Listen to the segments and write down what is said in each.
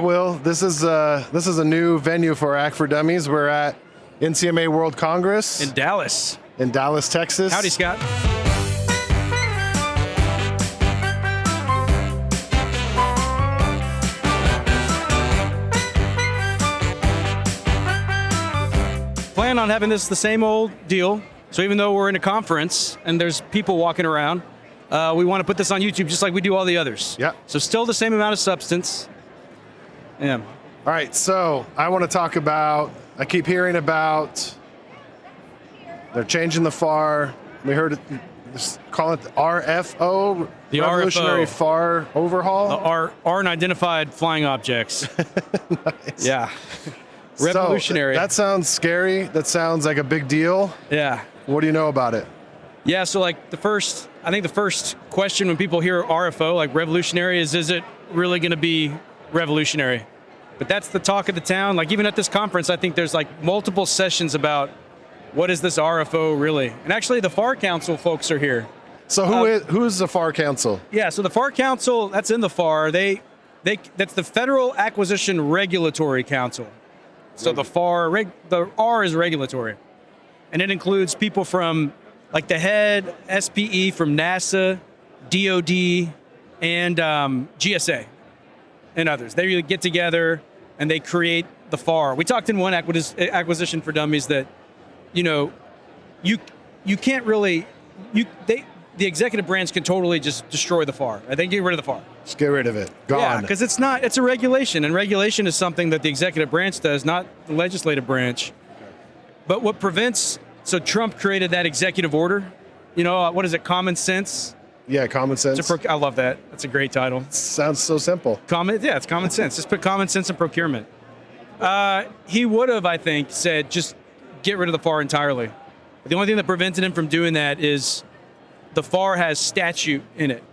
Will, this is a new venue for Act for Dummies. We're at NCMA World Congress in Dallas, Texas. Howdy, Scott. Plan on having this the same old deal. So even though we're in a conference and there's people walking around, we want to put this on YouTube just like we do all the others. Yeah. So still the same amount of substance. Yeah. All right, so I want to talk about, I keep hearing about, they're changing the FAR. We heard it, call it the RFO, the Revolutionary RFO. FAR Overhaul. Unidentified flying objects. Nice. Yeah. Revolutionary. So, that sounds scary. That sounds like a big deal. Yeah. What do you know about it? Yeah, so like I think the first question when people hear RFO, like revolutionary, is it really going to be revolutionary? But that's the talk of the town. Like even at this conference, I think there's like multiple sessions about what is this RFO really? And actually the FAR Council folks are here. So who's the FAR Council? Yeah, so the FAR Council, that's in the FAR. That's the Federal Acquisition Regulatory Council. So the the R is regulatory. And it includes people from like the head SPE from NASA, DOD, and GSA, and others. They get together and they create the FAR. We talked in one acquisition for dummies that, you can't really, the executive branch can totally just destroy the FAR. They get rid of the FAR. Just get rid of it. Gone. Yeah, because it's a regulation, and regulation is something that the executive branch does, not the legislative branch. But what prevents, so Trump created that executive order, what is it, common sense? Yeah, common sense. I love that. That's a great title. Sounds so simple. It's common sense. Just put common sense in procurement. He would have, I think, said just get rid of the FAR entirely. The only thing that prevented him from doing that is the FAR has statute in it.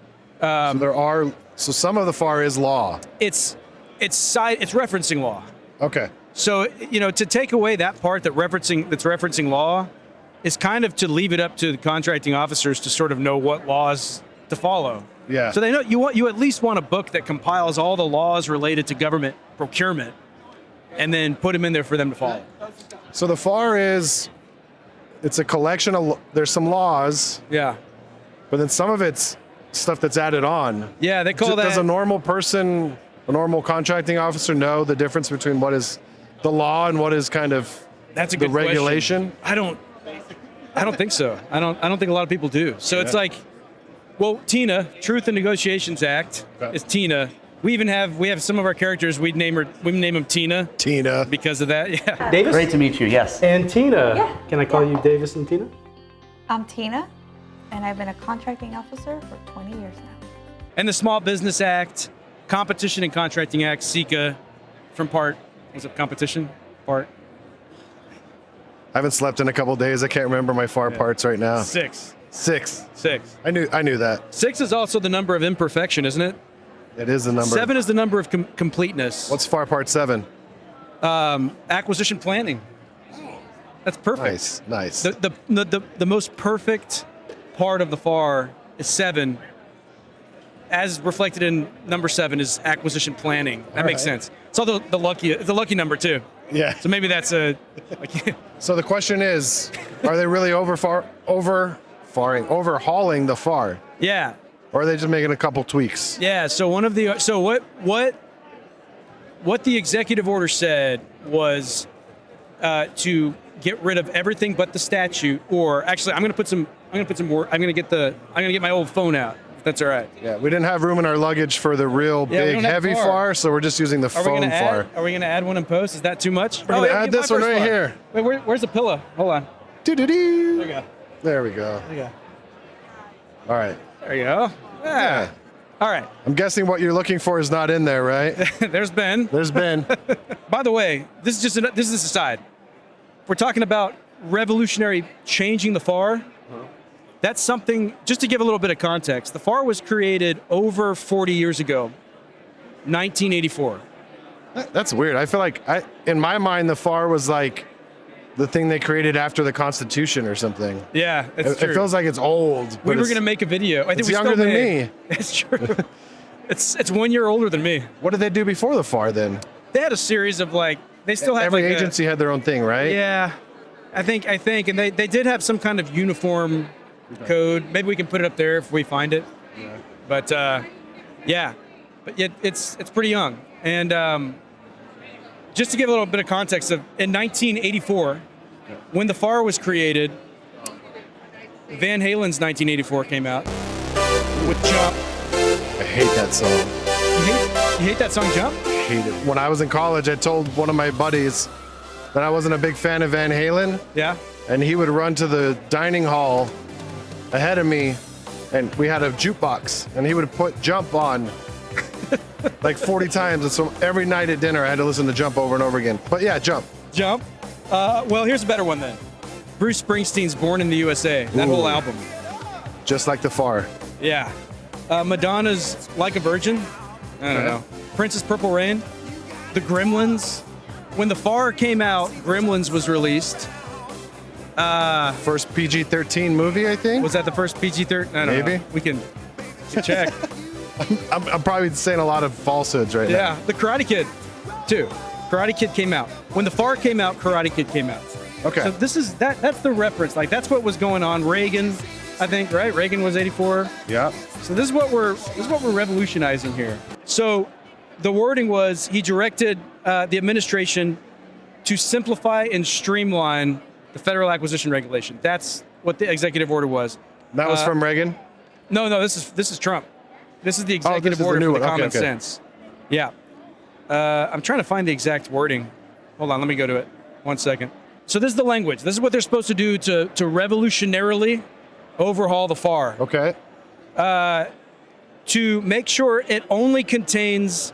So some of the FAR is law. It's referencing law. Okay. So, to take away that part that's referencing law is kind of to leave it up to the contracting officers to sort of know what laws to follow. Yeah. So they know you at least want a book that compiles all the laws related to government procurement and then put them in there for them to follow. So the FAR it's a collection of, there's some laws. Yeah. But then some of it's stuff that's added on. Yeah, they call that. Does a normal person, a normal contracting officer know the difference between what is the law and what is kind of that's a good regulation? Question. I don't think so. I don't think a lot of people do. So It's like, well, TINA, Truth in Negotiations Act, is TINA. We have some of our characters, we name them Tina. Tina. Because of that, yeah. Davis? Great to meet you, yes. And Tina. Yeah. Can I call you Davis and Tina? I'm Tina, and I've been a contracting officer for 20 years now. And the Small Business Act, Competition and Contracting Act, SECA, from part, was it competition? Part? I haven't slept in a couple days. I can't remember my FAR parts right now. Six. I knew that. 6 is also the number of imperfection, isn't it? It is the number. 7 is the number of completeness. What's FAR part 7? Acquisition planning. That's perfect. Nice. The most perfect part of the FAR is 7. As reflected in number 7 is acquisition planning. That makes sense. It's also the lucky number too. Yeah. So maybe that's a. So the question is, are they really overhauling the FAR? Yeah. Or are they just making a couple tweaks? Yeah. So what the executive order said was to get rid of everything but the statute. Or actually, I'm going to get my old phone out. If that's all right. Yeah. We didn't have room in our luggage for the real big heavy FAR, so we're just using the phone FAR. Are we going to add one in post? Is that too much? We're going to add this one right here. Wait, where's the pillow? Hold on. Doo-doo-doo. There we go. There we go. There you go. All right. There you go. Yeah. All right. I'm guessing what you're looking for is not in there, right? There's Ben. By the way, this is an aside. We're talking about revolutionary changing the FAR. That's something, just to give a little bit of context, the FAR was created over 40 years ago, 1984. That's weird. I feel like, in my mind, the FAR was like the thing they created after the Constitution or something. Yeah, it's true. It feels like it's old. We were going to make a video. I think it's younger than me. It's true. It's 1 year older than me. What did they do before the FAR then? They had a series of they still have Every like agency had their own thing, right? Yeah, I think, and they did have some kind of uniform code. Maybe we can put it up there if we find it. Yeah. But yeah, but yet it's pretty young. And just to give a little bit of context, in 1984, when the FAR was created, Van Halen's 1984 came out with Jump. I hate that song. You hate that song, Jump? Hate it. When I was in college, I told one of my buddies that I wasn't a big fan of Van Halen, Yeah. and he would run to the dining hall ahead of me, and we had a jukebox, and he would put Jump on like 40 times, and so every night at dinner I had to listen to Jump over and over again. But yeah, Jump. Jump. Well, here's a better one then. Bruce Springsteen's Born in the USA. That whole album. Just like the FAR. Yeah. Madonna's Like a Virgin. I don't know. Prince's Purple Rain. The Gremlins. When the FAR came out, Gremlins was released. First PG-13 movie, I think. Was that the first PG-13? I don't Maybe. know. We can check. I'm probably saying a lot of falsehoods right now. Yeah. The Karate Kid, too. Karate Kid came out. When the FAR came out, Karate Kid came out. Okay. So that's the reference. Like that's what was going on. Reagan, I think, right? Reagan was 84. Yeah. So this is what we're revolutionizing here. So the wording was he directed the administration to simplify and streamline the federal acquisition regulation. That's what the executive order was. That was from Reagan? No, this is Trump. This is the executive this is the order new for the one. common Okay. sense. Yeah. I'm trying to find the exact wording. Hold on, let me go to it. 1 second. So this is the language. This is what they're supposed to do to revolutionarily overhaul the FAR. Okay. To make sure it only contains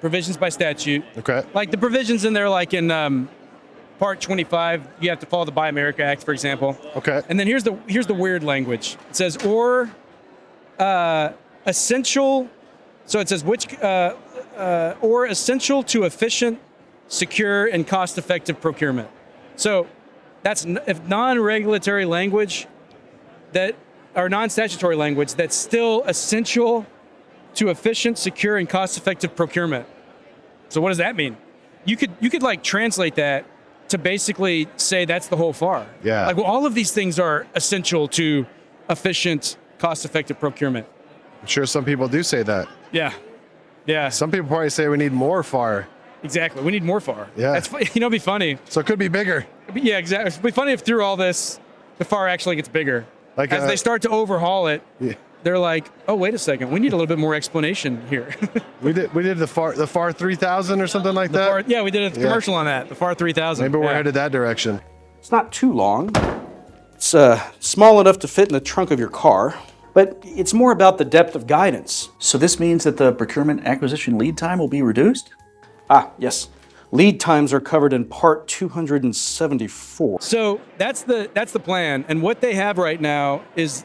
provisions by statute. Okay. Like the provisions in there, like in Part 25, you have to follow the Buy America Act, for example. Okay. And then here's the weird language. It says, or essential, so it says or essential to efficient, secure, and cost-effective procurement. So that's if non-regulatory language or non-statutory language that's still essential to efficient, secure, and cost-effective procurement. So what does that mean? You could like translate that to basically say that's the whole FAR. Yeah. Like, well, all of these things are essential to efficient, cost-effective procurement. I'm sure some people do say that. Yeah. Yeah. Some people probably say we need more FAR. Exactly. We need more FAR. Yeah. It'd be funny. So it could be bigger. Yeah, exactly. It'd be funny if through all this, the FAR actually gets bigger. Like as they start to overhaul it, Yeah. they're like, oh, wait a second. We need a little bit more explanation here. We did the FAR 3000 or something like that. Yeah, we did a commercial on that, the FAR 3000. Maybe we're Yeah. headed that direction. It's not too long. It's small enough to fit in the trunk of your car, but it's more about the depth of guidance. So this means that the procurement acquisition lead time will be reduced? Ah, yes. Lead times are covered in Part 274. So that's the plan. And what they have right now is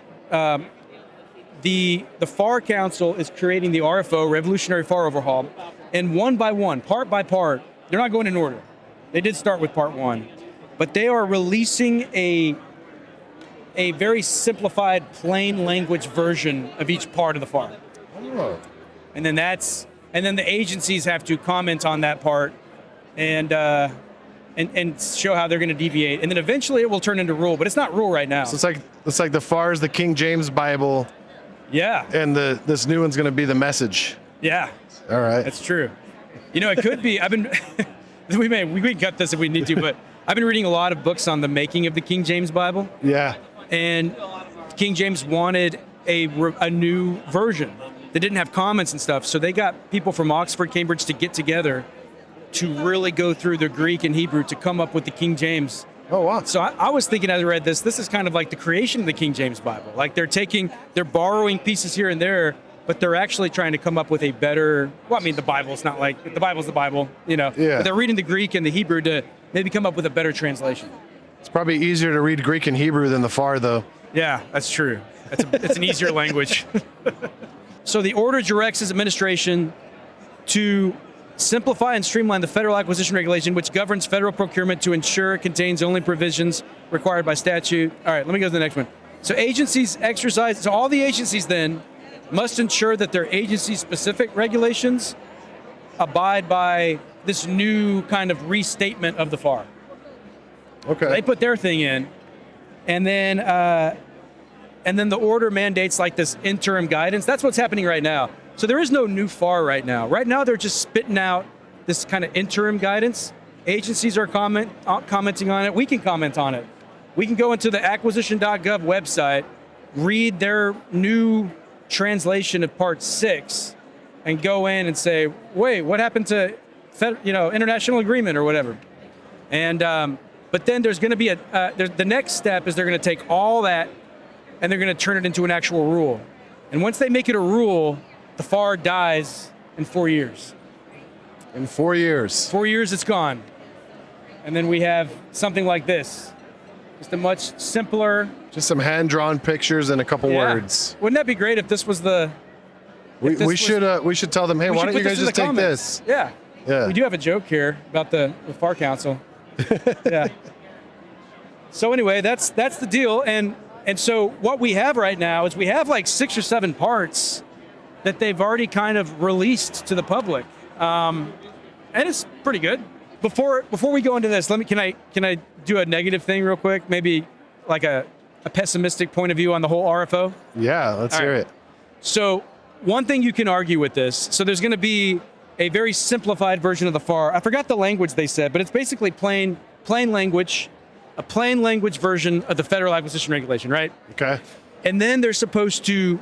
the FAR Council is creating the RFO, Revolutionary FAR Overhaul, and one by one, part by part, they're not going in order. They did start with Part 1, but they are releasing a very simplified, plain language version of each part of the FAR. Oh. And then the agencies have to comment on that part and show how they're going to deviate. And then eventually it will turn into rule, but it's not rule right now. So it's like the FAR is the King James Bible, Yeah. and this new one's going to be the message. Yeah. All right. That's true. You know, it could be. We can cut this if we need to, but I've been reading a lot of books on the making of the King James Bible, Yeah. and King James wanted a new version that didn't have comments and stuff. So they got people from Oxford, Cambridge to get together to really go through the Greek and Hebrew to come up with the King James. Oh, wow. So I was thinking as I read this is kind of like the creation of the King James Bible. Like they're borrowing pieces here and there, but they're actually trying to come up with a better, well, I mean, the Bible's not like, the Bible's the Bible, you know. Yeah. But they're reading the Greek and the Hebrew to maybe come up with a better translation. It's probably easier to read Greek and Hebrew than the FAR, though. Yeah, that's true. It's an easier language. So the order directs his administration to simplify and streamline the federal acquisition regulation, which governs federal procurement to ensure it contains only provisions required by statute. All right, let me go to the next one. So all the agencies then must ensure that their agency-specific regulations abide by this new kind of restatement of the FAR. Okay. They put their thing in, and then the order mandates like this interim guidance. That's what's happening right now. So there is no new FAR right now. Right now they're just spitting out this kind of interim guidance. Agencies are commenting on it. We can comment on it. We can go into the acquisition.gov website, read their new translation of Part 6, and go in and say, wait, what happened to international agreement or whatever? And but then there's going to be the next step is they're going to take all that and they're going to turn it into an actual rule. And once they make it a rule, the FAR dies in 4 years. In 4 years. 4 years, it's gone. And then we have something like this. Just a much simpler. Just some hand-drawn pictures and a couple words. Wouldn't that be great if this was the... We should tell them, hey, why don't you guys just take this? Yeah. Yeah. We do have a joke here about the FAR Council. Yeah. So anyway, that's the deal. And so what we have right now is we have like 6 or 7 parts that they've already kind of released to the public. And it's pretty good. Before we go into this, can I do a negative thing real quick? Maybe like a pessimistic point of view on the whole RFO? Yeah, let's hear it. So one thing you can argue with this, so there's going to be a very simplified version of the FAR. I forgot the language they said, but it's basically plain language, a plain language version of the Federal Acquisition Regulation, right? Okay. And then they're supposed to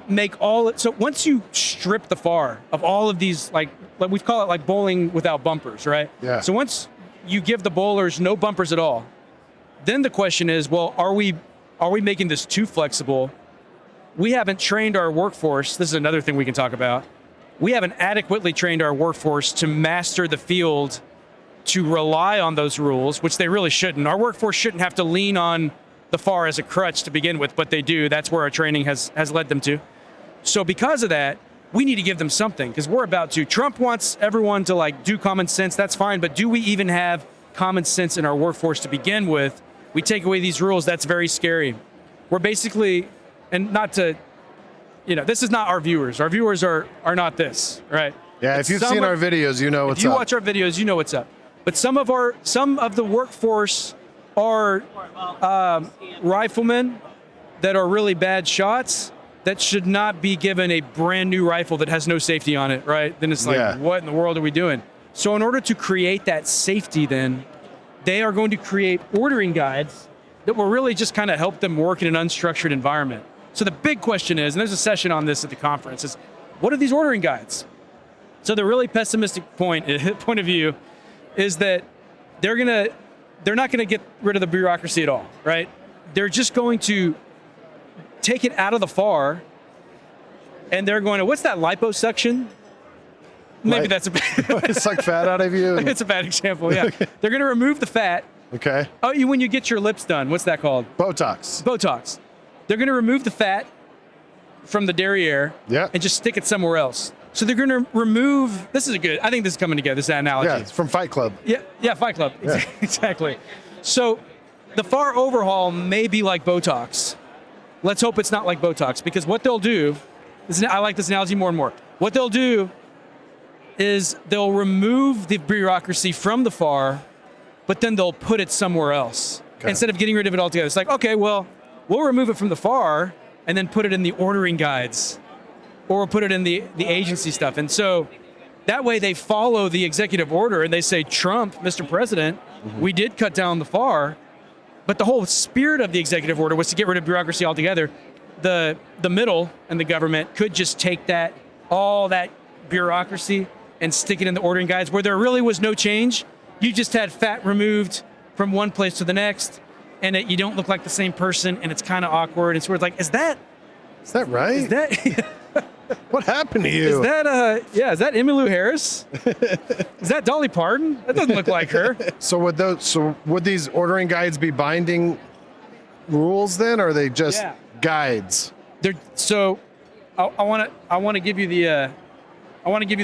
make so once you strip the FAR of all of these, like we call it like bowling without bumpers, right? Yeah. So once you give the bowlers no bumpers at all, then the question is, well, are we making this too flexible? We haven't trained our workforce. This is another thing we can talk about. We haven't adequately trained our workforce to master the field, to rely on those rules, which they really shouldn't. Our workforce shouldn't have to lean on the FAR as a crutch to begin with, but they do. That's where our training has led them to. So because of that, we need to give them something, because we're about to. Trump wants everyone to like do common sense. That's fine, but do we even have common sense in our workforce to begin with? We take away these rules. That's very scary. We're basically, and not to, this is not our viewers. Our viewers are not this, right? Yeah, if you've seen our videos, you know what's up. If you watch our videos, you know what's up. But some of the workforce are riflemen that are really bad shots that should not be given a brand new rifle that has no safety on it, right? Then it's like, what in the world are we doing? So in order to create that safety, then they are going to create ordering guides that will really just kind of help them work in an unstructured environment. So the big question is, and there's a session on this at the conference, is what are these ordering guides? So the really pessimistic point of view is that they're not gonna get rid of the bureaucracy at all, right? They're just going to take it out of the FAR, and they're going to, what's that liposuction? Maybe that's a bad... Suck fat out of you? It's a bad example, yeah. They're gonna remove the fat. Okay. Oh, when you get your lips done, what's that called? Botox. Botox. They're gonna remove the fat from the derriere and just stick it somewhere else. So they're gonna remove, I think this is coming together, this analogy. Yeah, it's from Fight Club. Yeah, Fight Club, Yeah. exactly. So the FAR overhaul may be like Botox. Let's hope it's not like Botox, because what they'll do, I like this analogy more and more. What they'll do is they'll remove the bureaucracy from the FAR, but then they'll put it somewhere else. Okay. Instead of getting rid of it altogether. It's like, okay, well, we'll remove it from the FAR and then put it in the ordering guides, or we'll put it in the agency stuff. And so that way they follow the executive order and they say, Trump, Mr. President, we did cut down the FAR, but the whole spirit of the executive order was to get rid of bureaucracy altogether. The middle and the government could just take all that bureaucracy and stick it in the ordering guides where there really was no change. You just had fat removed from one place to the next, and you don't look like the same person, and it's kind of awkward. It's sort of like, is that right? Is that what happened to you? Is that Emmylou Harris? Is that Dolly Parton? That doesn't look like her. So would these ordering guides be binding rules then, or are they just guides? I want to give you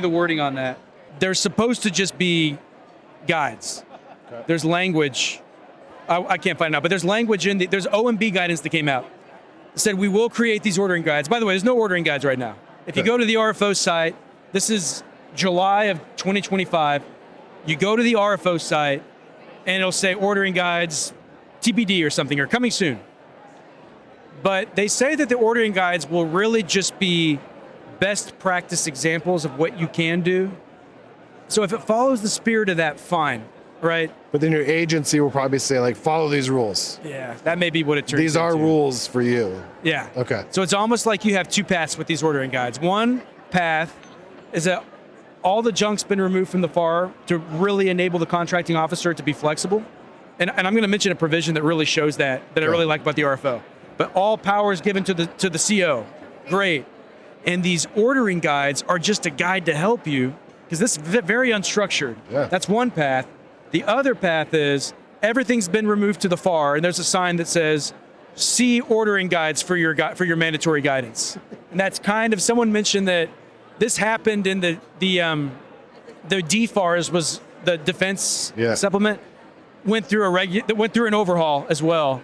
the wording on that. They're supposed to just be guides. Okay. There's language. I can't find it out, but there's language there's OMB guidance that came out. said, we will create these ordering guides. By the way, there's no ordering guides right now. If you go to the RFO site, this is July of 2025. You go to the RFO site, and it'll say ordering guides, TBD or something, or coming soon. But they say that the ordering guides will really just be best practice examples of what you can do. So if it follows the spirit of that, fine, right? But then your agency will probably say, like, follow these rules. Yeah, that may be what it turns These are into. rules for you. Yeah. Okay. So it's almost like you have two paths with these ordering guides. One path is that all the junk's been removed from the FAR to really enable the contracting officer to be flexible. And I'm going to mention a provision that really shows that I really like about the RFO. But all power is given to the CO. Great. And these ordering guides are just a guide to help you, because this is very unstructured. Yeah. That's one path. The other path is everything's been removed to the FAR, and there's a sign that says, see ordering guides for your mandatory guidance. And that's kind of, someone mentioned that this happened in the DFARS, was the defense supplement, went through an overhaul as well.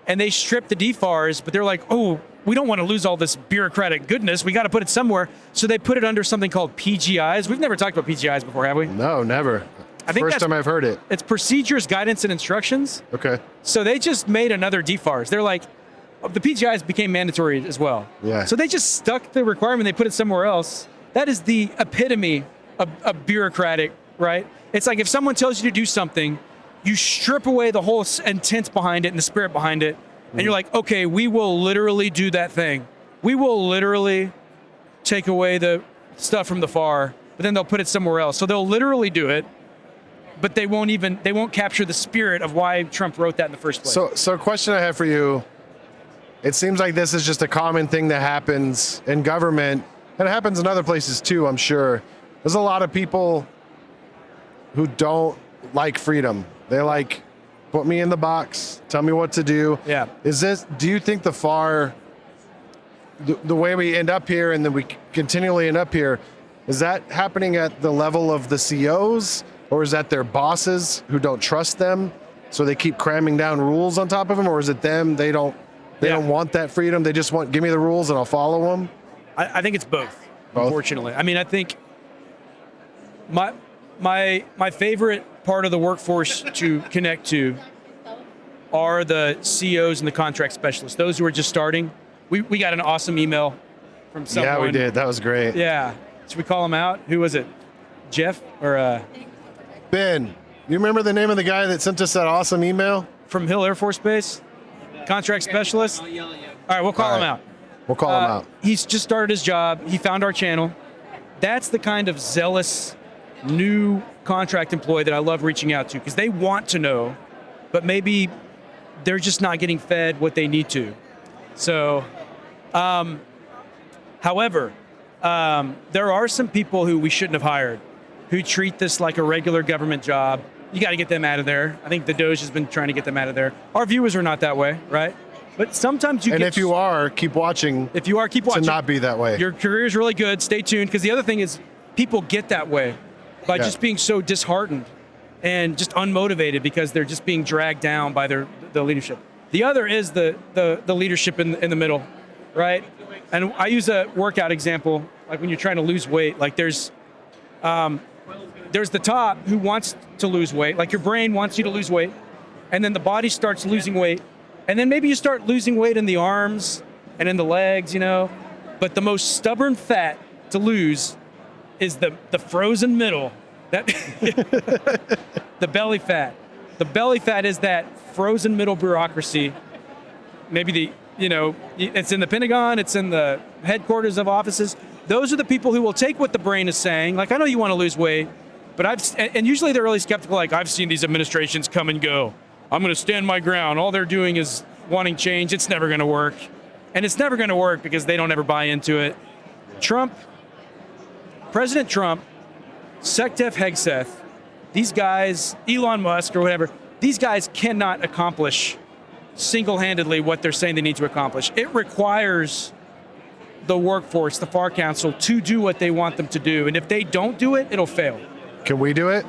And they stripped the DFARS, but they're like, oh, we don't want to lose all this bureaucratic goodness. We got to put it somewhere. So they put it under something called PGIs. We've never talked about PGIs before, have we? No, never. I think First time I've heard it. It's procedures, guidance, and instructions. Okay. So they just made another DFARS. They're like, the PGIs became mandatory as well. Yeah. So they just stuck the requirement, they put it somewhere else. That is the epitome of bureaucratic, right? It's like if someone tells you to do something, you strip away the whole intent behind it and the spirit behind it, and you're like, okay, we will literally do that thing. We will literally take away the stuff from the FAR, but then they'll put it somewhere else. So they'll literally do it, but they won't capture the spirit of why Trump wrote that in the first place. So a question I have for you, it seems like this is just a common thing that happens in government, and it happens in other places too, I'm sure. There's a lot of people who don't like freedom. They like, put me in the box, tell me what to do. Yeah. Do you think the FAR, the way we end up here and then we continually end up here, is that happening at the level of the COs, or is that their bosses who don't trust them, so they keep cramming down rules on top of them, or is it them, they don't want that freedom, they just want, give me the rules and I'll follow them? I think it's both, unfortunately. I mean, I think my favorite part of the workforce to connect to are the COs and the contract specialists, those who are just starting. We got an awesome email from someone. Yeah, we did. That was great. Yeah. Should we call him out? Who was it? Jeff or Ben? You remember the name of the guy that sent us that awesome email? From Hill Air Force Base? Contract specialist? All right, we'll call him out. We'll call him out. He's just started his job. He found our channel. That's the kind of zealous new contract employee that I love reaching out to, because they want to know, but maybe they're just not getting fed what they need to. So, however, there are some people who we shouldn't have hired, who treat this like a regular government job. You got to get them out of there. I think the Doge has been trying to get them out of there. Our viewers are not that way, right? But sometimes you and get... if you are, keep watching. If you are, keep watching. To not be that way. Your career is really good. Stay tuned, because the other thing is people get that way by just being so disheartened and just unmotivated because they're just being dragged down by the leadership. The other is the leadership in the middle, right? And I use a workout example, like when you're trying to lose weight. Like there's the top who wants to lose weight, like your brain wants you to lose weight, and then the body starts losing weight, and then maybe you start losing weight in the arms and in the legs, but the most stubborn fat to lose is the frozen middle, that the belly fat. The belly fat is that frozen middle bureaucracy. Maybe it's in the Pentagon, it's in the headquarters of offices. Those are the people who will take what the brain is saying. Like, I know you want to lose weight, but and usually they're really skeptical. Like, I've seen these administrations come and go. I'm going to stand my ground. All they're doing is wanting change. It's never going to work. And it's never going to work because they don't ever buy into it. President Trump, Secdef Hegseth, these guys, Elon Musk or whatever, these guys cannot accomplish single-handedly what they're saying they need to accomplish. It requires the workforce, the FAR Council, to do what they want them to do. And if they don't do it, it'll fail. Can we do it?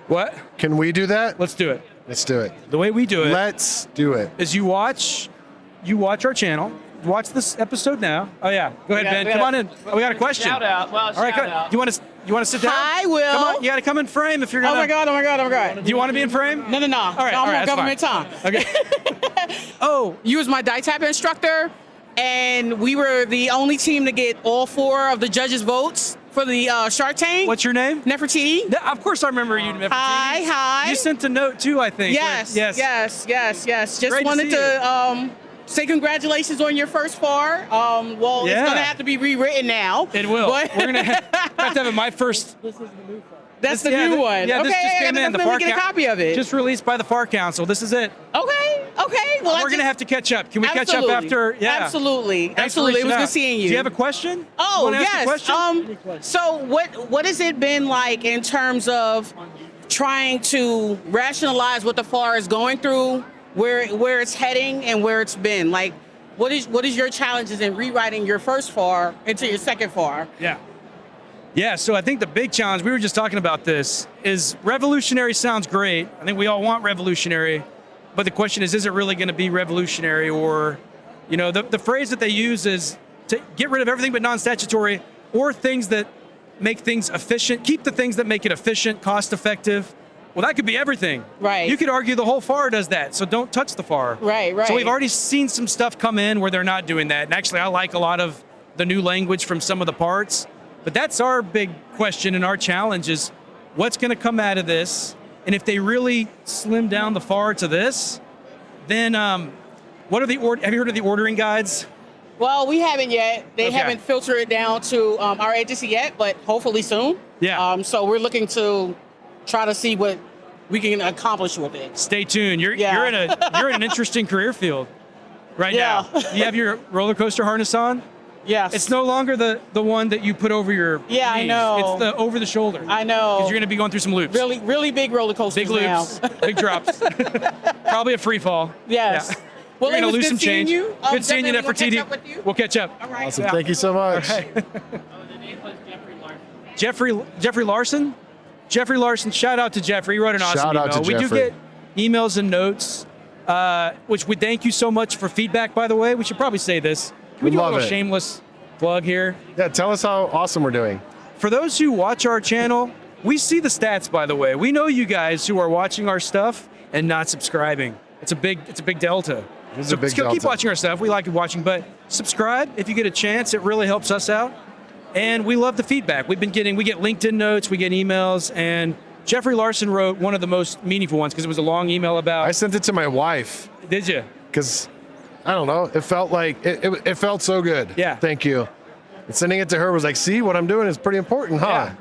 What? Can we do that? Let's do it. Let's do it. The way we do it Let's do it. is you watch our channel, watch this episode now. Oh yeah, go ahead, Ben. we Come gotta- on in. Oh, we got a question. Shout out. Well, All right, shout out. you want to sit down? Hi, Will. Come on, you got to come in frame if you're gonna. Oh my God. Do you want to be in frame? No. All right, no, all I'm right, on that's government fine. time. Okay. Oh, You was my DITAP instructor, and we were the only team to get all 4 of the judges' votes for the Shark Tank. what's your name? Nefertiti? Of course, I remember you, Nefertiti. Hi. You sent a note too, I think. Yes. Just Great to wanted see to say congratulations on your first FAR. Well, Yeah. it's gonna have to be rewritten now. It will. But We're gonna have to have it. My first. that's the yeah, new one. Yeah, okay, this just I came gotta in. The definitely FAR get a copy of it. Just released by the FAR Council. This is it. Okay. Well, We're gonna have to catch up. Can we catch up after? Yeah. Absolutely. Thanks for It was reaching good out. seeing you. Do you have a question? Oh, You wanna ask a yes. question? So what has it been like in terms of trying to rationalize what the FAR is going through, where it's heading, and where it's been? Like, what is your challenges in rewriting your first FAR into your second FAR? Yeah. Yeah, so I think the big challenge, we were just talking about this, is revolutionary sounds great. I think we all want revolutionary, but the question is it really going to be revolutionary? Or, the phrase that they use is to get rid of everything but non-statutory, or things that make things efficient, keep the things that make it efficient, cost-effective. Well, that could be everything. Right. You could argue the whole FAR does that, so don't touch the FAR. Right. So we've already seen some stuff come in where they're not doing that. And actually, I like a lot of the new language from some of the parts. But that's our big question and our challenge is what's going to come out of this? And if they really slim down the FAR to this, then what are have you heard of the ordering guides? Well, we haven't yet. They Okay. haven't filtered it down to our agency yet, but hopefully soon. Yeah. So we're looking to try to see what we can accomplish with it. Stay tuned. You're Yeah. you're in an interesting career field right Yeah. now. You have your roller coaster harness on. Yes. It's no longer the one that you put over your Yeah, I knees. know. It's the over the shoulder. I know. Because you're going to be going through some loops. really, really big roller coasters Big loops, now. big drops. Probably a free fall. Yes. Yeah. Well, You're it gonna was lose good some seeing change. you. Good seeing you, Definitely Nefertiti. we'll catch up with you. We'll catch up. All right. Awesome. Thank you so much. All right. Jeffrey Larson? Jeffrey Larson, shout out to Jeffrey. He wrote an awesome Shout email. out to We do Jeffrey. get emails and notes, which we thank you so much for feedback, by the way. We should probably say this. Can we We do a love little it. shameless plug here? Yeah, tell us how awesome we're doing. For those who watch our channel, we see the stats, by the way. We know you guys who are watching our stuff and not subscribing. It's a big delta. It's So a big keep delta. watching our stuff. We like watching, but subscribe if you get a chance. It really helps us out. And we love the feedback. We get LinkedIn notes, we get emails, and Jeffrey Larson wrote one of the most meaningful ones because it was a long email about. I sent it to my wife Did you? because, I don't know, it felt like, it felt so good. Yeah. Thank you. And sending it to her was like, see, what I'm doing is pretty important, huh? Yeah.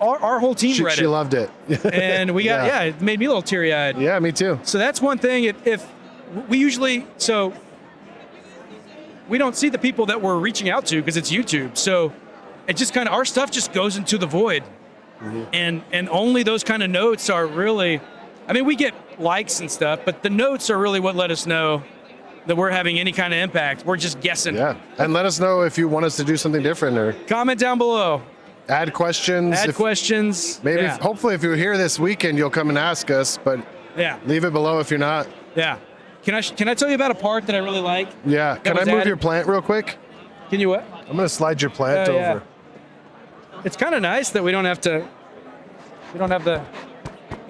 Our whole team read She it. loved it. And we got, Yeah. it made me a little teary-eyed. Yeah, me too. So that's one thing. If we usually, so we don't see the people that we're reaching out to because it's YouTube. So it just kind of, our stuff just goes into the void. And only those kind of notes are really, I mean, we get likes and stuff, but the notes are really what let us know that we're having any kind of impact. We're just guessing. Yeah. And let us know if you want us to do something different or Comment down below. add questions. Add If- questions. Maybe, Yeah. hopefully, if you're here this weekend, you'll come and ask us, but Yeah. leave it below if you're not. Yeah. Can I tell you about a part that I really like? Yeah. Can I was move added- your plant real quick? Can you what? I'm going to slide your plant Oh, yeah. over. It's kind of nice that we don't have the,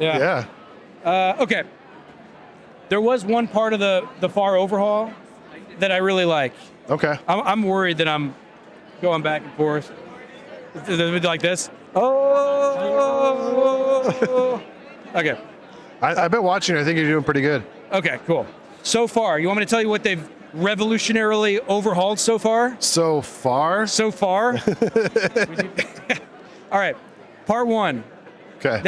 Yeah. Okay. There was one part of the FAR overhaul that I really like. Okay. I'm worried that I'm going back and forth. Like this. Oh. Okay. I've been watching it. I think you're doing pretty good. Okay, cool. So far, you want me to tell you what they've revolutionarily overhauled so far? So far? So far? All right. Part one. Okay.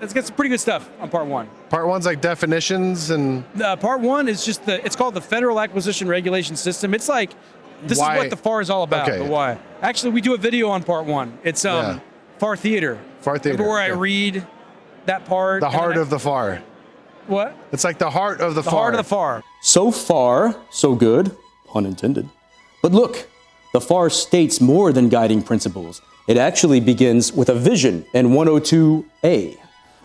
Let's get some pretty good stuff on part one. Part one's like definitions and Part one is just it's called the Federal Acquisition Regulation System. It's like, this Why- is what the FAR is all about, Okay. the why. Actually, we do a video on part one. It's Yeah. FAR Theater. FAR Theater, Where I yeah. read that part. the and then heart of the FAR. What? It's like the heart of the The FAR. heart of the FAR. So far, so good, pun intended. But look, the FAR states more than guiding principles. It actually begins with a vision in 102A.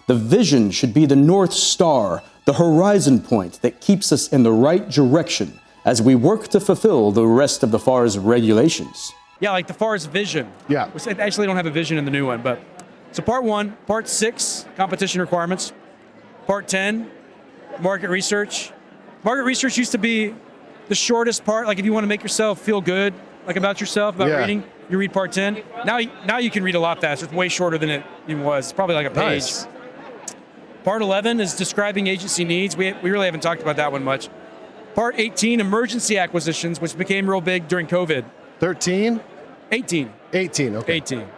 The vision should be the North Star, the horizon point that keeps us in the right direction as we work to fulfill the rest of the FAR's regulations. Yeah, like the FAR's vision. Yeah. Which they actually don't have a vision in the new one, but so part 1, part 6, competition requirements. Part 10, market research. Market research used to be the shortest part. Like if you want to make yourself feel good, like about yourself, about reading, you read part 10. Now you can read a lot faster. It's way shorter than it even was. It's probably like a page. Nice. Part 11 is describing agency needs. We really haven't talked about that one much. Part 18, emergency acquisitions, which became real big during COVID. 13? 18. 18, okay. 18.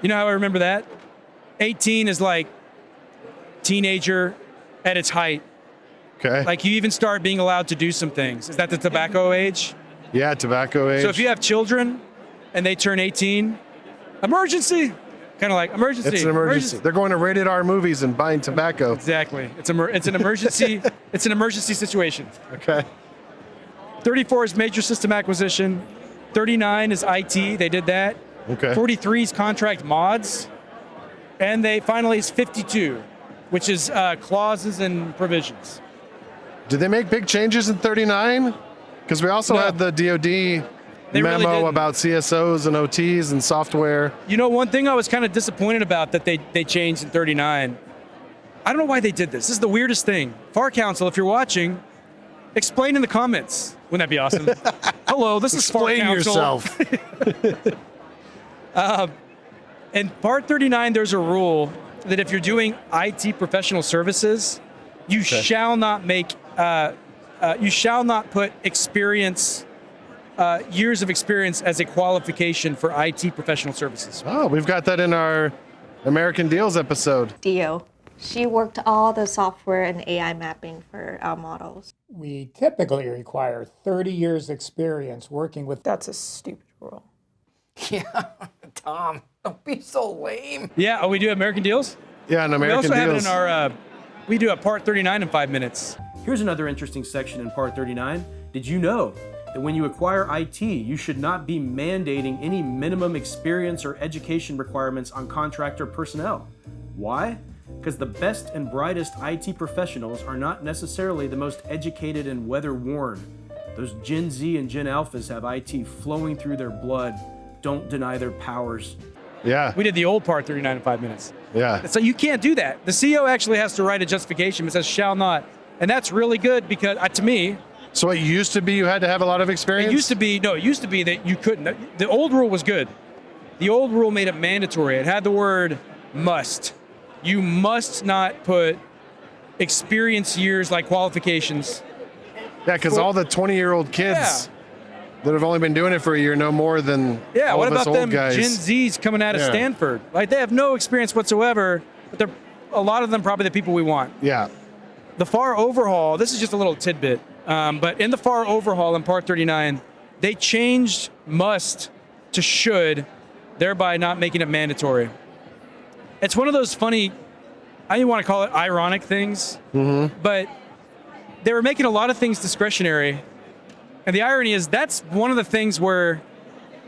You know how I remember that? 18 is like teenager at its height. Okay. Like you even start being allowed to do some things. Is that the tobacco age? Yeah, tobacco age. So if you have children and they turn 18, emergency. Kind of like emergency. It's an emergency. They're going to rated R movies and buying tobacco. Exactly. It's an emergency. It's an emergency situation. Okay. 34 is major system acquisition. 39 is IT. They did that. Okay. 43 is contract mods. And they finally is 52, which is clauses and provisions. Did they make big changes in 39? Because we also had the DoD They really memo didn't. about CSOs and OTs and software. You know, one thing I was kind of disappointed about that they changed in 39. I don't know why they did this. This is the weirdest thing. FAR Council, if you're watching, explain in the comments. Wouldn't that be awesome? Hello, this is FAR Explain Council. yourself. In Part 39, there's a rule that if you're doing IT professional services, you shall not make, you shall not put experience, years of experience as a qualification for IT professional services. Oh, we've got that in our American Deals episode. Dio. She worked all the software and AI mapping for our models. We typically require 30 years experience working with. That's a stupid rule. Yeah, Tom, don't be so lame. Yeah, oh, we do American Deals? Yeah, in American We also Deals. have it in our, we do a Part 39 in 5 minutes. Here's another interesting section in Part 39. Did you know that when you acquire IT, you should not be mandating any minimum experience or education requirements on contractor personnel? Why? Because the best and brightest IT professionals are not necessarily the most educated and weather-worn. Those Gen Z and Gen Alphas have IT flowing through their blood. Don't deny their powers. Yeah. We did the old Part 39 in 5 minutes. Yeah. So you can't do that. The CEO actually has to write a justification that says shall not. And that's really good because, to me, So it used to be you had to have a lot of experience? it used to be that you couldn't. The old rule was good. The old rule made it mandatory. It had the word must. You must not put experience years like qualifications. Yeah, because all the 20-year-old kids that have only been doing it for a year know more than all what of us about old them guys. Gen Zs coming out of Yeah. Stanford? Like they have no experience whatsoever, but they're a lot of them probably the people we want. Yeah. The FAR overhaul, this is just a little tidbit, but in the FAR overhaul in Part 39, they changed must to should, thereby not making it mandatory. It's one of those funny, I didn't want to call it ironic things, but they were making a lot of things discretionary. And the irony is that's one of the things where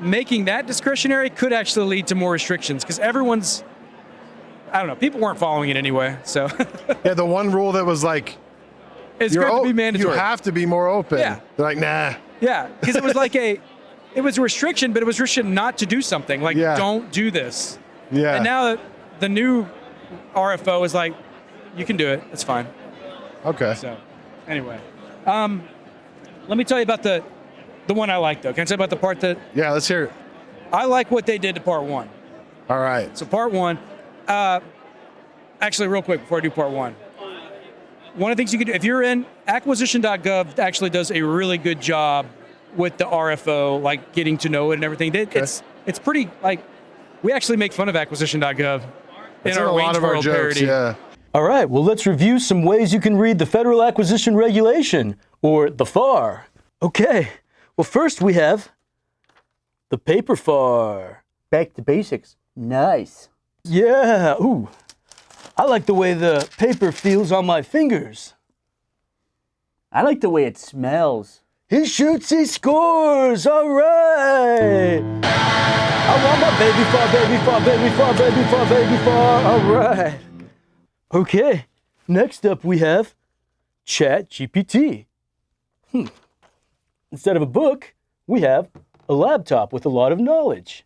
making that discretionary could actually lead to more restrictions because everyone's, I don't know, people weren't following it anyway, so. Yeah, the one rule that was like, It's good to be mandatory. you have to be more open. Yeah. They're like, nah. Yeah, because it was like it was a restriction, but it was restriction not to do something. Like, don't do this. Yeah. And now the new RFO is like, you can do it. It's fine. Okay. So, anyway, let me tell you about the one I like though. Can I tell you about the part that? Yeah, let's hear it. I like what they did to Part 1. All right. So Part 1, actually, real quick before I do Part 1. One of the things you can do, if you're in acquisition.gov, actually does a really good job with the RFO, like getting to know it and everything. It's pretty, like, we actually make fun of acquisition.gov in our a lot Wayne's of our World jokes, parody. yeah. All right, well, let's review some ways you can read the Federal Acquisition Regulation, or the FAR. Okay, well, first we have the paper FAR. Back to basics. Nice. Yeah, ooh. I like the way the paper feels on my fingers. I like the way it smells. He shoots, he scores, all right. I want my baby FAR, baby FAR, baby FAR, baby FAR, baby FAR, all right. Okay, next up we have ChatGPT. Instead of a book, we have a laptop with a lot of knowledge.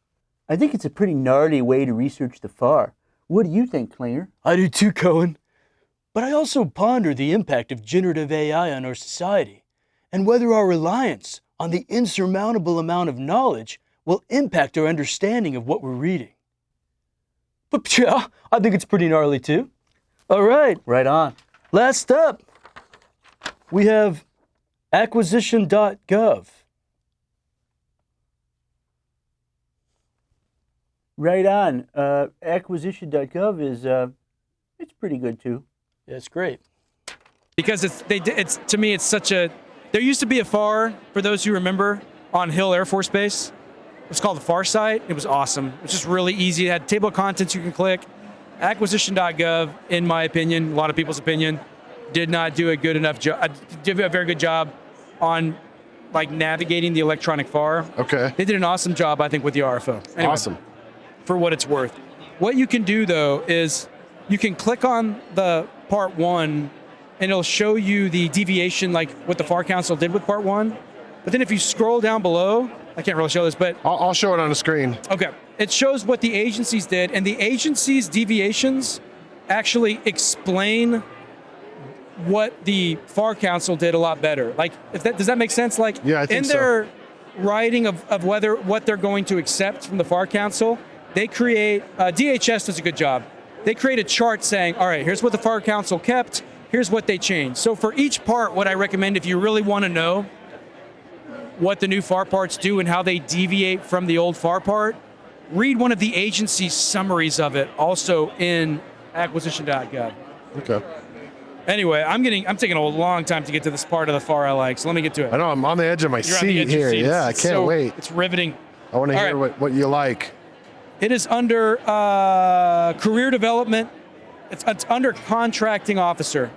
I think it's a pretty gnarly way to research the FAR. What do you think, Klinger? I do too, Cohen. But I also ponder the impact of generative AI on our society and whether our reliance on the insurmountable amount of knowledge will impact our understanding of what we're reading. But yeah, I think it's pretty gnarly too. All right. Right on. Last up, we have acquisition.gov. Right on. Acquisition.gov is it's pretty good too. Yeah, it's great. Because it's to me, it's such a. There used to be a FAR, for those who remember, on Hill Air Force Base. It's called the FAR site. It was awesome. It was just really easy. It had table of contents you can click. Acquisition.gov, in my opinion, a lot of people's opinion, did not do a good enough job. Did a very good job on like navigating the electronic FAR. Okay. They did an awesome job, I think, with the RFO. Anyway, Awesome. for what it's worth. What you can do, though, is you can click on the part 1, and it'll show you the deviation, like what the FAR Council did with part 1. But then if you scroll down below, I can't really show this, but... I'll show it on the screen. Okay. It shows what the agencies did, and the agencies' deviations actually explain what the FAR Council did a lot better. Like, does that make sense? Like, yeah, I think in their writing of whether what they're going to accept from the FAR Council, they create, DHS does a good job. They create a chart saying, all right, here's what the FAR Council kept, here's what they changed. So for each part, what I recommend, if you really want to know what the new FAR parts do and how they deviate from the old FAR part, read one of the agency's summaries of it, also in acquisition.gov. Okay. Anyway, I'm taking a long time to get to this part of the FAR I like, so let me get to it. I know, I'm on the edge of my You're on the seat edge of your here. seat. Yeah, I can't wait. It's riveting. I want to All hear right. what you like. It is under career development. It's under contracting officer.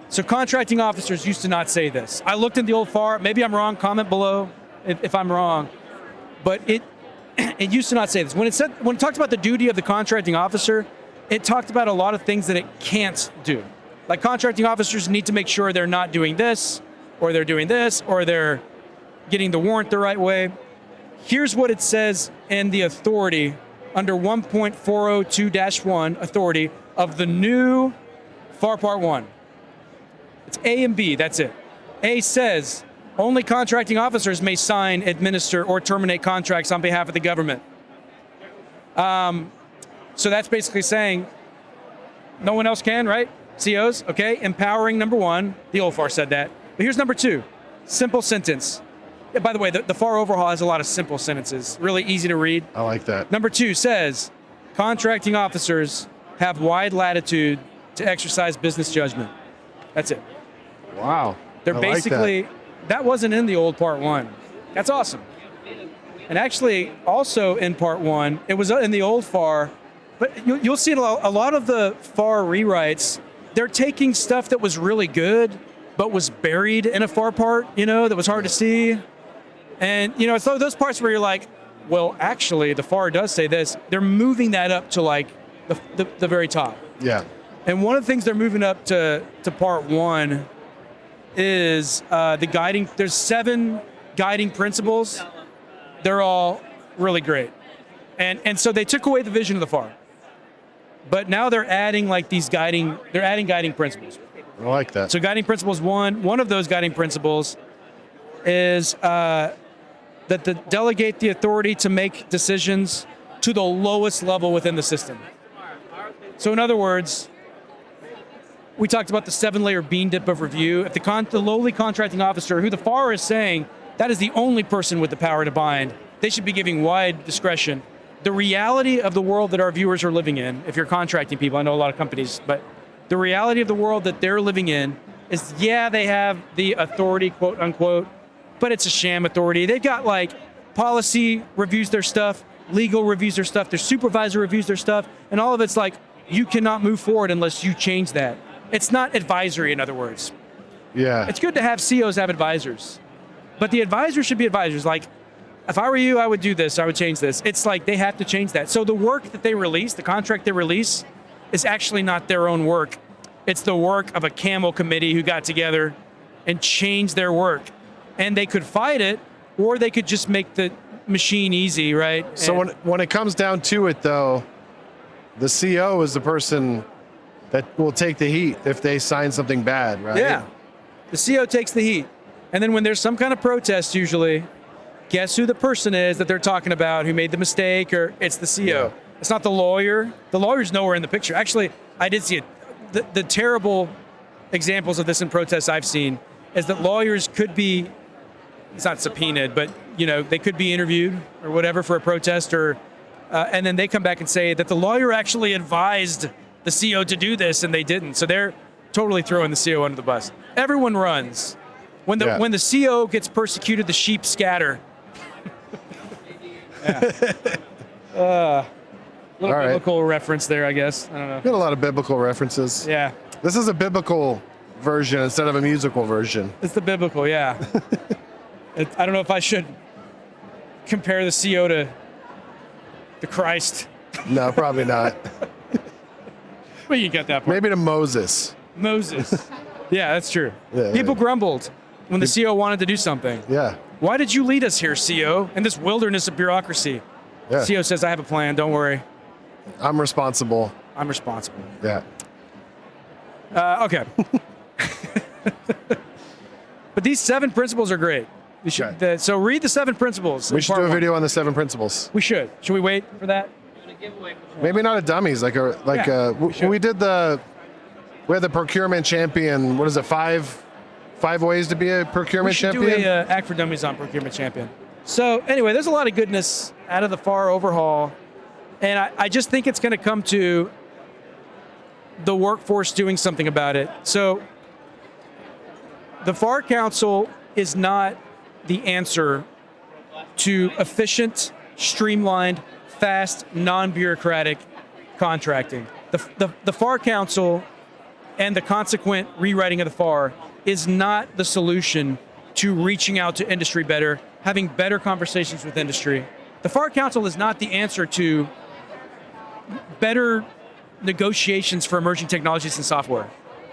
So contracting officers used to not say this. I looked in the old FAR. Maybe I'm wrong. Comment below if I'm wrong. But it used to not say this. When it talked about the duty of the contracting officer, it talked about a lot of things that it can't do. Like contracting officers need to make sure they're not doing this, or they're doing this, or they're getting the warrant the right way. Here's what it says in the authority under 1.402-1 authority of the new FAR Part 1. It's A and B, that's it. A says, only contracting officers may sign, administer, or terminate contracts on behalf of the government. So that's basically saying no one else can, right? COs, okay? Empowering, number 1. The old FAR said that. But here's number 2. Simple sentence. Yeah, by the way, the FAR overhaul has a lot of simple sentences. Really easy to read. I like that. Number 2 says, contracting officers have wide latitude to exercise business judgment. That's it. Wow. They're I like basically, that wasn't in the old Part 1. That's awesome. And actually, also in Part 1, it was in the old FAR, but you'll see a lot of the FAR rewrites, they're taking stuff that was really good, but was buried in a FAR part, that was hard to see. And, it's those parts where you're like, well, actually, the FAR does say this. They're moving that up to, like, the very top. Yeah. And one of the things they're moving up to Part 1 is the guiding. There's 7 guiding principles. They're all really great. And so they took away the vision of the FAR. But now they're adding guiding principles. I like that. So guiding principles 1, one of those guiding principles is that delegate the authority to make decisions to the lowest level within the system. So in other words, we talked about the 7-layer bean dip of review. If the lowly contracting officer, who the FAR is saying that is the only person with the power to bind, they should be giving wide discretion. The reality of the world that our viewers are living in, if you're contracting people, I know a lot of companies, but the reality of the world that they're living in is, yeah, they have the authority, quote unquote, but it's a sham authority. They've got like policy reviews their stuff, legal reviews their stuff, their supervisor reviews their stuff, and all of it's like, you cannot move forward unless you change that. It's not advisory, in other words. Yeah. It's good to have COs have advisors, but the advisors should be advisors. Like, if I were you, I would do this, I would change this. It's like they have to change that. So the work that they release, the contract they release, is actually not their own work. It's the work of a camel committee who got together and changed their work. and they could fight it, or they could just make the machine easy, right? So when it comes down to it, though, the CO is the person that will take the heat if they sign something bad, right? Yeah, the CO takes the heat, and then when there's some kind of protest, usually, guess who the person is that they're talking about who made the mistake, or it's the CO. Yeah. It's not the lawyer. The lawyer's nowhere in the picture. Actually, I did see it. The terrible examples of this in protests I've seen is that lawyers could be, it's not subpoenaed, but they could be interviewed or whatever for a protest, and then they come back and say that the lawyer actually advised the CO to do this and they didn't. So they're totally throwing the CO under the bus. Everyone runs. When the CO gets persecuted, the sheep scatter. Little biblical reference there, I guess. I don't know. Got a lot of biblical references. Yeah. This is a biblical version instead of a musical version. It's the biblical, yeah. I don't know if I should compare the CO to Christ. No, probably not. But you get that part. Maybe to Moses. Moses. Yeah, that's true. Yeah, People yeah. grumbled when the CO wanted to do something. Yeah. Why did you lead us here, CO, in this wilderness of bureaucracy? Yeah. CO says, I have a plan, don't worry. I'm responsible. I'm responsible. Yeah. Okay. But these 7 principles are great. We should, so read the 7 principles. We should do a video on the 7 principles. We should. Should we wait for that? Maybe not a Dummies, we did we had the procurement champion. What is it? 5 ways to be a procurement We should champion. do a Act for Dummies on procurement champion. So anyway, there's a lot of goodness out of the FAR overhaul, and I just think it's going to come to the workforce doing something about it. So the FAR Council is not the answer to efficient, streamlined, fast, non-bureaucratic contracting. The FAR Council and the consequent rewriting of the FAR is not the solution to reaching out to industry better, having better conversations with industry. The FAR Council is not the answer to better negotiations for emerging technologies and software.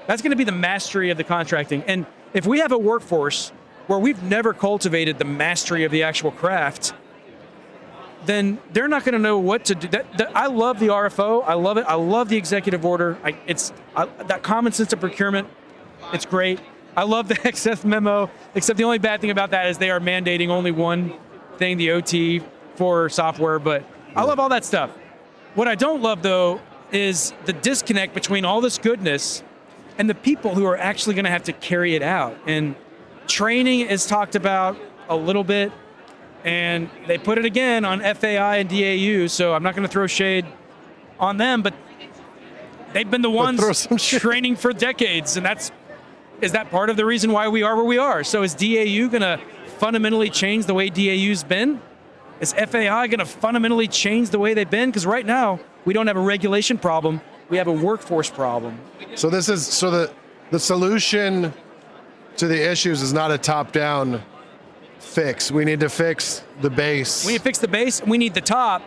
That's going to be the mastery of the contracting. And if we have a workforce where we've never cultivated the mastery of the actual craft, then they're not going to know what to do. I love the RFO. I love it. I love the executive order. That common sense of procurement. It's great. I love the XF memo, except the only bad thing about that is they are mandating only one thing, the OT for software. But I love all that stuff. What I don't love, though, is the disconnect between all this goodness and the people who are actually going to have to carry it out. And training is talked about a little bit, and they put it again on FAI and DAU, so I'm not going to throw shade on them, but they've been the ones training for decades, and is that part of the reason why we are where we are? So is DAU going to fundamentally change the way DAU's been? Is FAI going to fundamentally change the way they've been? Because right now, we don't have a regulation problem, we have a workforce problem. So the solution to the issues is not a top-down fix. We need to fix the base. We need to fix the base, and we need the top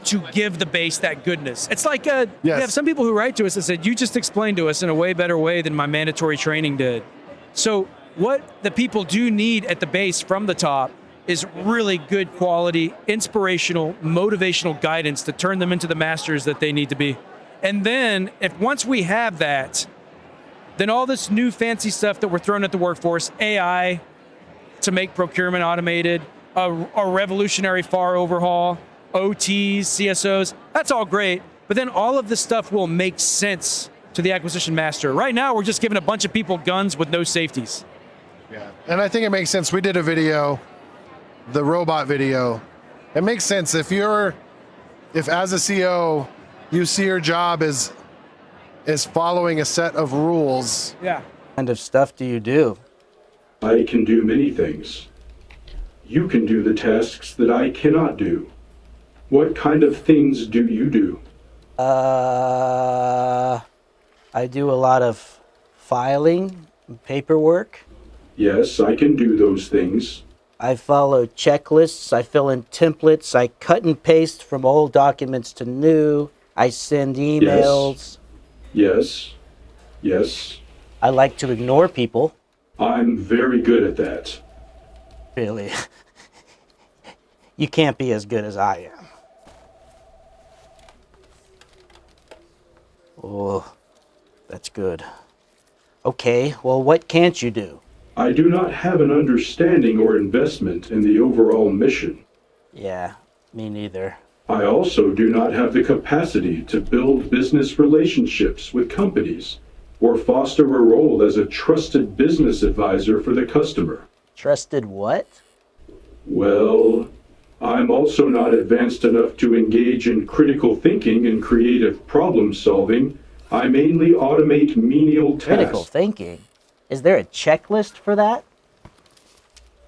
to give the base that goodness. It's like we have some people who write to us and said, you just explained to us in a way better way than my mandatory training did. So what the people do need at the base from the top is really good quality, inspirational, motivational guidance to turn them into the masters that they need to be. And then once we have that, then all this new fancy stuff that we're throwing at the workforce, AI to make procurement automated, a revolutionary FAR overhaul, OTs, CSOs, that's all great. But then all of this stuff will make sense to the acquisition master. Right now, we're just giving a bunch of people guns with no safeties. Yeah, and I think it makes sense. We did a video, the robot video. It makes sense if as a CO, you see your job as following a set of rules. Yeah. What kind of stuff do you do? I can do many things. You can do the tasks that I cannot do. What kind of things do you do? I do a lot of filing and paperwork. Yes, I can do those things. I follow checklists, I fill in templates, I cut and paste from old documents to new, I send emails. Yes. Yes. I like to ignore people. I'm very good at that. Really? You can't be as good as I am. Oh, that's good. Okay, well, what can't you do? I do not have an understanding or investment in the overall mission. Yeah, me neither. I also do not have the capacity to build business relationships with companies or foster a role as a trusted business advisor for the customer. Trusted what? Well, I'm also not advanced enough to engage in critical thinking and creative problem solving. I mainly automate menial tasks. Critical thinking? Is there a checklist for that?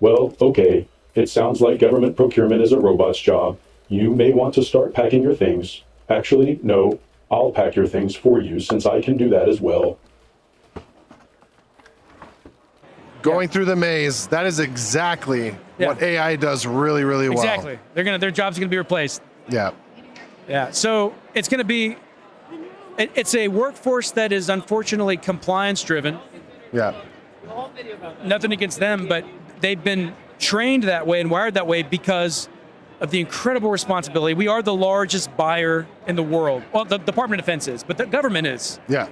Well, okay. It sounds like government procurement is a robot's job. You may want to start packing your things. Actually, no. I'll pack your things for you since I can do that as well. Going through the maze, that is exactly what AI does really, really well. Exactly. Their job's gonna be replaced. Yeah. Yeah. So it's gonna be. It's a workforce that is unfortunately compliance driven. Yeah. Nothing against them, but they've been trained that way and wired that way because of the incredible responsibility. We are the largest buyer in the world. Well, the Department of Defense is, but the government is. Yeah.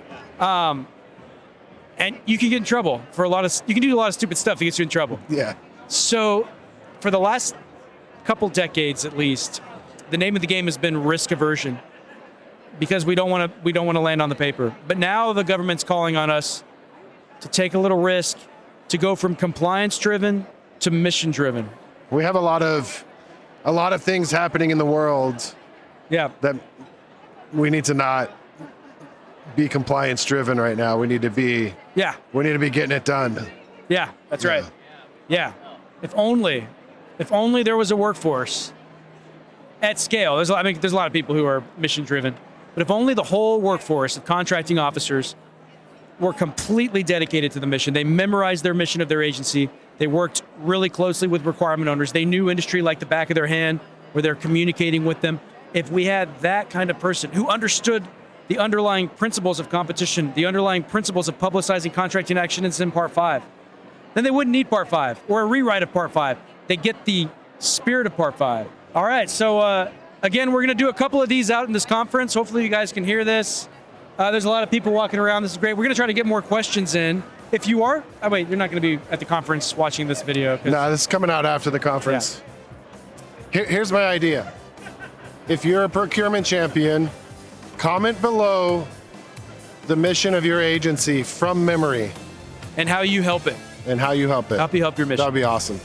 And you can get in trouble for you can do a lot of stupid stuff that gets you in trouble. Yeah. So for the last couple decades at least, the name of the game has been risk aversion because we don't want to land on the paper. But now the government's calling on us to take a little risk, to go from compliance driven to mission driven. We have a lot of things happening in the world. Yeah. That we need to not be compliance driven right now. We need to be getting it done. Yeah, that's right. Yeah. If only there was a workforce at scale. There's a lot of people who are mission driven, but if only the whole workforce of contracting officers were completely dedicated to the mission. They memorized their mission of their agency. They worked really closely with requirement owners. They knew industry like the back of their hand, where they're communicating with them. If we had that kind of person who understood the underlying principles of competition, the underlying principles of publicizing contracting actions in Part 5, then they wouldn't need Part 5 or a rewrite of Part 5. They get the spirit of Part 5. All right, so again, we're going to do a couple of these out in this conference. Hopefully you guys can hear this. There's a lot of people walking around. This is great. We're going to try to get more questions in. If you are, wait, you're not going to be at the conference watching this video. No, this is coming out after the conference. Yeah. Here's my idea. If you're a procurement champion, comment below the mission of your agency from memory. And how you help it. Help you help your mission. That'd be awesome.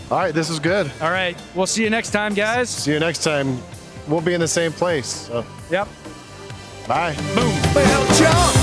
All right, this is good. All right, we'll see you next time, guys. See you next time. We'll be in the same place. So. Yep. Bye. Boom. Well, jump.